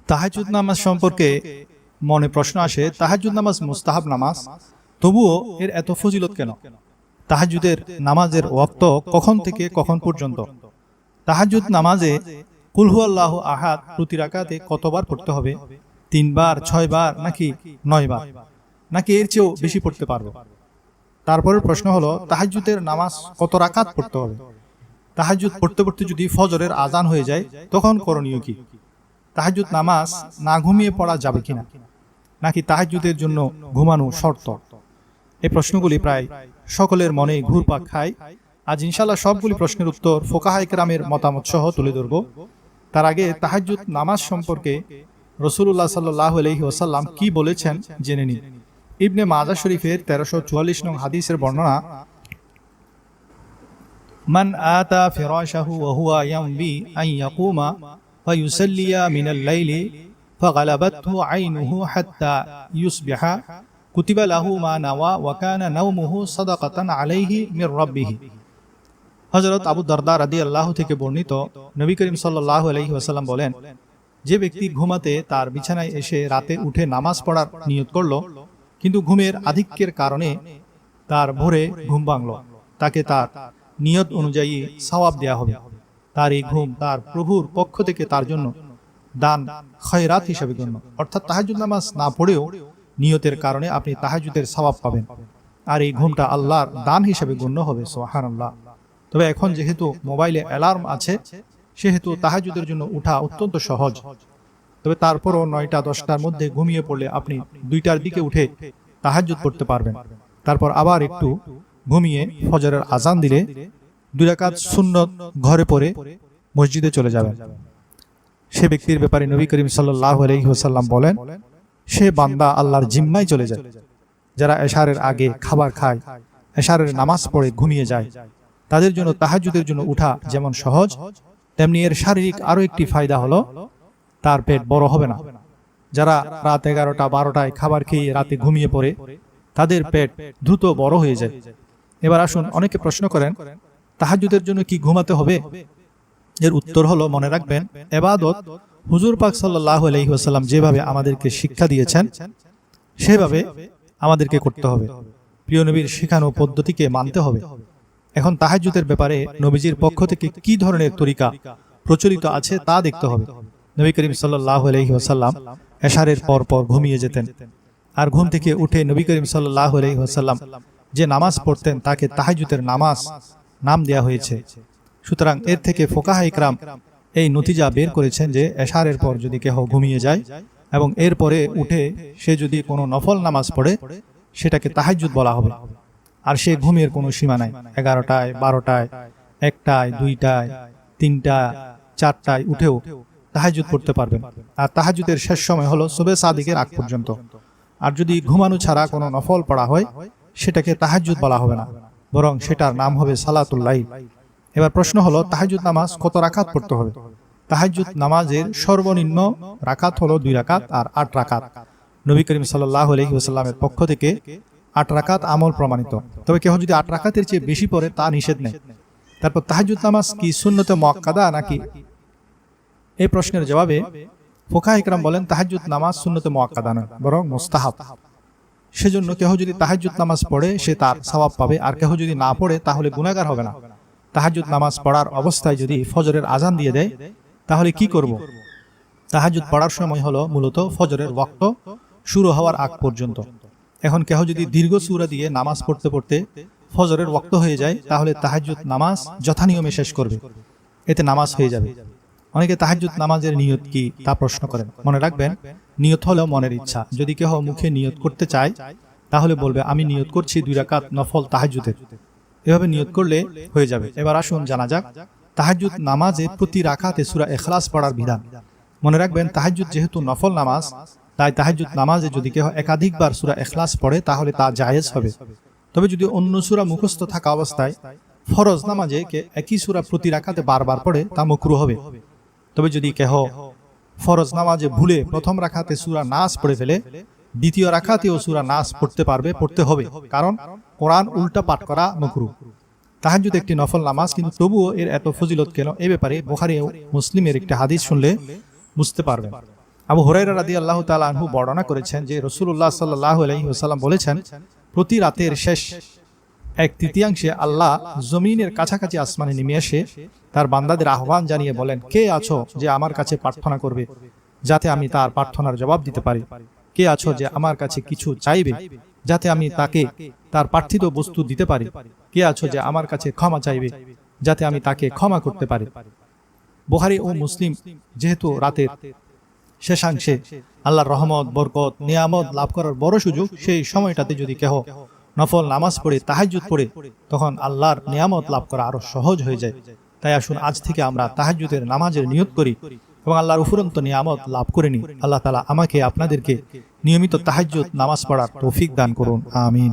তাহাজ্জুদ নামাজ সম্পর্কে মনে প্রশ্ন আসে, তাহাজ্জুদ নামাজ মুস্তাহাব নামাজ, তবুও এর এত ফজিলত কেন? তাহাজ্জুদের নামাজের ওয়াক্ত কখন থেকে কখন পর্যন্ত? তাহাজ্জুদ নামাজে কুল হুয়াল্লাহু আহাদ প্রতি রাকাতে কতবার পড়তে হবে? 3 বার, 6 বার, নাকি 9 বার, নাকি এর চেয়েও বেশি পড়তে পারবো? তারপরের প্রশ্ন হলো, তাহাজ্জুদের নামাজ কত রাকাত পড়তে হবে? তাহাজ্জুদ পড়তে পড়তে যদি ফজরের আজান হয়ে যায় তখন করণীয় কি? তাহাজ্জুদ নামাজ না ঘুমিয়ে পড়া যাবে কিনা, নাকি তাহাজ্জুদের জন্য ঘুমানো শর্ত? এই প্রশ্নগুলি প্রায় সকলের মনে ঘুরপাক খায়। আজ ইনশাআল্লাহ সবগুলি প্রশ্নের উত্তর ফুকাহায়ে কেরামের মতামত সহ তুলে ধরব। তার আগে তাহাজ্জুদ নামাজ সম্পর্কে রাসূলুল্লাহ সাল্লাল্লাহু আলাইহি ওয়াসাল্লাম কি বলেছেন জেনে নিন। ইবনে মাজাহ শরীফের 1344 নং হাদিসের বর্ণনা, মান আতা ফিরাশাহু ওয়া হুয়া ইয়ামবি আন ইয়াকুমা ফায়ুসাল্লিয়া মিনাল লাইলি ফাগালাবাতহু আইনুহু হাত্তা ইউসবিহা কুতিবা লাহু মা নাওয়া ওয়া কানা নাওমুহু সাদাকাতান আলাইহি মির রাব্বিহি। হযরত আবু দারদা রাদিয়াল্লাহু থেকে বর্ণিত, নবী করিম সাল্লাল্লাহু আলাইহি ওয়াসাল্লাম বলেন, যে ব্যক্তি ঘুমাতে তার বিছানায় এসে রাতে উঠে নামাজ পড়ার নিয়ত করল, কিন্তু ঘুমের আধিক্যের কারণে তার ভোরে ঘুম ভাঙল, তাকে তার নিয়ত অনুযায়ী সওয়াব দেয়া হবে। তার এই ঘুম তার প্রভুর পক্ষ থেকে তার জন্য দান খয়রাত হিসেবে গণ্য। অর্থাৎ তাহাজ্জুদ নামাজ না পড়েও নিয়তের কারণে আপনি তাহাজ্জুদের সওয়াব পাবেন, আর এই ঘুমটা আল্লাহর দান হিসেবে গণ্য হবে। সুবহানাল্লাহ। তবে এখন যেহেতু মোবাইলে অ্যালার্ম আছে, সেহেতু তাহাজ্জুদের জন্য উঠা অত্যন্ত সহজ। তবে তারপরও 9টা 10টার মধ্যে ঘুমিয়ে পড়লে আপনি 2টার দিকে উঠে তাহাজ্জুদ পড়তে পারবেন। তারপর আবার একটু ঘুমিয়ে ফজরের আজান দিলে 2 রাকাত সুন্নত ঘরে পড়ে মসজিদে চলে যাবেন। সে ব্যক্তির ব্যাপারে নবী করিম সাল্লাল্লাহু আলাইহি ওয়াসাল্লাম বলেন, সে বান্দা আল্লাহর জিম্মায় চলে যায়। যারা এশারের আগে খাবার খায়, এশারের নামাজ পড়ে ঘুমিয়ে যায়, তাদের জন্য তাহাজ্জুদের জন্য উঠা যেমন সহজ, তেমনি এর শারীরিক আরো একটি ফায়দা হলো তার পেট বড় হবে না। যারা রাত 11টা 12টায় খাবার খেয়ে রাতে ঘুমিয়ে পড়ে, তাদের পেট দ্রুত বড় হয়ে যায়। এবার আসুন, অনেকে প্রশ্ন করেন, তাহাজ্জুদের জন্য কি ঘুমাতে হবে? এর উত্তর হলো, মনে রাখবেন, ইবাদত হুজুর পাক সাল্লাল্লাহু আলাইহি ওয়াসাল্লাম যেভাবে আমাদেরকে শিক্ষা দিয়েছেন সেভাবে আমাদেরকে করতে হবে। প্রিয় নবীর শেখানো পদ্ধতিকে মানতে হবে। এখন তাহাজ্জুদের ব্যাপারে নবীজির পক্ষ থেকে কি ধরনের তরিকা প্রচলিত আছে তা দেখতে হবে। নবী করিম সাল্লাল্লাহু আলাইহি ওয়াসাল্লাম এশারের পর পর ঘুমিয়ে যেতেন, আর ঘুম থেকে উঠে নবী করিম সাল্লাল্লাহু আলাইহি ওয়াসাল্লাম যে নামাজ পড়তেন তাকে তাহাজ্জুদের নামাজ নাম দেয়া হয়েছে। সুতরাং এর থেকে ফুকাহায়ে কেরাম এই নতিজা বের করেছেন যে এশারের পর যদি কেহ ঘুমিয়ে যায় এবং এরপরে উঠে সে যদি কোনো নফল নামাজ পড়ে, সেটাকে তাহাজ্জুদ বলা হবে। আর সে ঘুমের কোনো সীমা নাই। 11টায় 12টায় 1টায় 2টায় 3টা 4টায় উঠেও তাহাজ্জুদ পড়তে পারবেন। আর তাহাজ্জুদের শেষ সময় হলো সুবহে সাদিকের আগ পর্যন্ত। আর যদি ঘুমানো ছাড়া কোনো নফল পড়া হয়, সেটাকে তাহাজ্জুদ বলা হবে না, বরং সেটার নাম হবে সালাতুল লাইল। এবার প্রশ্ন হলো, তাহাজ্জুদ নামাজ কত রাকাত পড়তে হবে? তাহাজ্জুদ নামাজের সর্বনিম্ন রাকাত হলো 2 রাকাত আর 8 রাকাত। নবী করিম সাল্লাল্লাহু আলাইহি ওয়াসাল্লামের পক্ষ থেকে 8 রাকাত আমল প্রমাণিত। তবে কেউ যদি 8 রাকাতের চেয়ে বেশি পড়ে তা নিষেধ নেই। তারপর তাহাজ্জুদ নামাজ কি সুন্নতে মুআক্কাদা নাকি? এই প্রশ্নের জবাবে ফুকাহায়ে কেরাম বলেন, তাহাজ্জুদ নামাজ সুন্নতে মুআক্কাদা নয়, বরং মুস্তাহাব। সেজন্য কেহ যদি তাহাজ্জুদ নামাজ পড়ে সে তার সওয়াব পাবে, আর কেহ যদি না পড়ে তাহলে গুনাহগার হবে না। তাহাজ্জুদ নামাজ পড়ার অবস্থায় যদি ফজরের আজান দিয়ে দেয় তাহলে কি করব? তাহাজ্জুদ পড়ার সময় হলো মূলত ফজরের ওয়াক্ত শুরু হওয়ার আগ পর্যন্ত। এখন কেহ যদি দীর্ঘ সূরা দিয়ে নামাজ পড়তে পড়তে ফজরের ওয়াক্ত হয়ে যায়, তাহলে তাহাজ্জুদ নামাজ যথানিয়মে শেষ করবে, এতে নামাজ হয়ে যাবে। অনেকে তাহাজ্জুদ নামাজের নিয়ত কি তা প্রশ্ন করেন। মনে রাখবেন, নিয়ত হলো মনের ইচ্ছা। যদি কেহ মুখে নিয়ত করতে চায় তাহলে বলবে, আমি নিয়ত করছি 2 রাকাত নফল তাহাজ্জুদের। এভাবে নিয়ত করলে হয়ে যাবে। এবার আসুন জানা যাক তাহাজ্জুদ নামাজে প্রতি রাকাতে সূরা ইখলাস পড়ার বিধান। মনে রাখবেন, তাহাজ্জুদ যেহেতু নফল নামাজ, তাই তাহাজ্জুদ নামাজে যদি কেহ একাধিকবার সূরা ইখলাস পড়ে তাহলে তা জায়েজ হবে। তবে যদি অন্য সূরা মুখস্থ থাকা অবস্থায় ফরজ নামাজে একই সূরা প্রতি রাকাতে বারবার পড়ে তা মাকরুহ হবে। তবে যদি কেহ ফরজ নামাজে ভুলে প্রথম রাকাতে সূরা নাস পড়ে ফেলে, দ্বিতীয় রাকাতেও সূরা নাস পড়তে হবে, কারণ কোরআন উল্টা পাঠ করা মাকরুহ। তাহাজ্জুদ একটি নফল নামাজ, কিন্তু তবুও এর এত ফজিলত কেন, এ ব্যাপারে বুখারী ও মুসলিমের একটি হাদিস শুনলে বুঝতে পারবেন। আবু হুরায়রা রাদিয়াল্লাহু তাআলা আনহু বর্ণনা করেছেন যে রাসূলুল্লাহ সাল্লাল্লাহু আলাইহি ওয়াসাল্লাম বলেছেন, প্রতি রাতের শেষ 1/3 আল্লাহ জমিনের কাছাকাছি আসমানে নেমে এসে তার বান্দাদের আহ্বান জানিয়ে বলেন, কে আছো যে আমার কাছে প্রার্থনা করবে যাতে আমি তার প্রার্থনার জবাব দিতে পারি? কে আছো যে আমার কাছে কিছু চাইবে যাতে আমি তাকে তার প্রার্থিত বস্তু দিতে পারি? কে আছো যে আমার কাছে ক্ষমা চাইবে যাতে আমি তাকে ক্ষমা করতে পারি? বুখারী ও মুসলিম যেহেতু রাতের শেষাংশে আল্লাহর রহমত, বরকত, নিয়ামত লাভ করার বড় সুযোগ, সেই সময়টাতে যদি কেহ নফল নামাজ পড়ে, তাহাজ্জুদ পড়ে, তখন আল্লাহর নিয়ামত লাভ করা আরো সহজ হয়ে যায়। তাই আসুন আজ থেকে আমরা তাহাজ্জুদের নামাজের নিয়ত করি এবং আল্লাহর উপরন্ত নিয়ামত লাভ করে নিই। আল্লাহ তাআলা আমাকে আপনাদেরকে নিয়মিত তাহাজ্জুদ নামাজ পড়ার তৌফিক দান করুন। আমিন।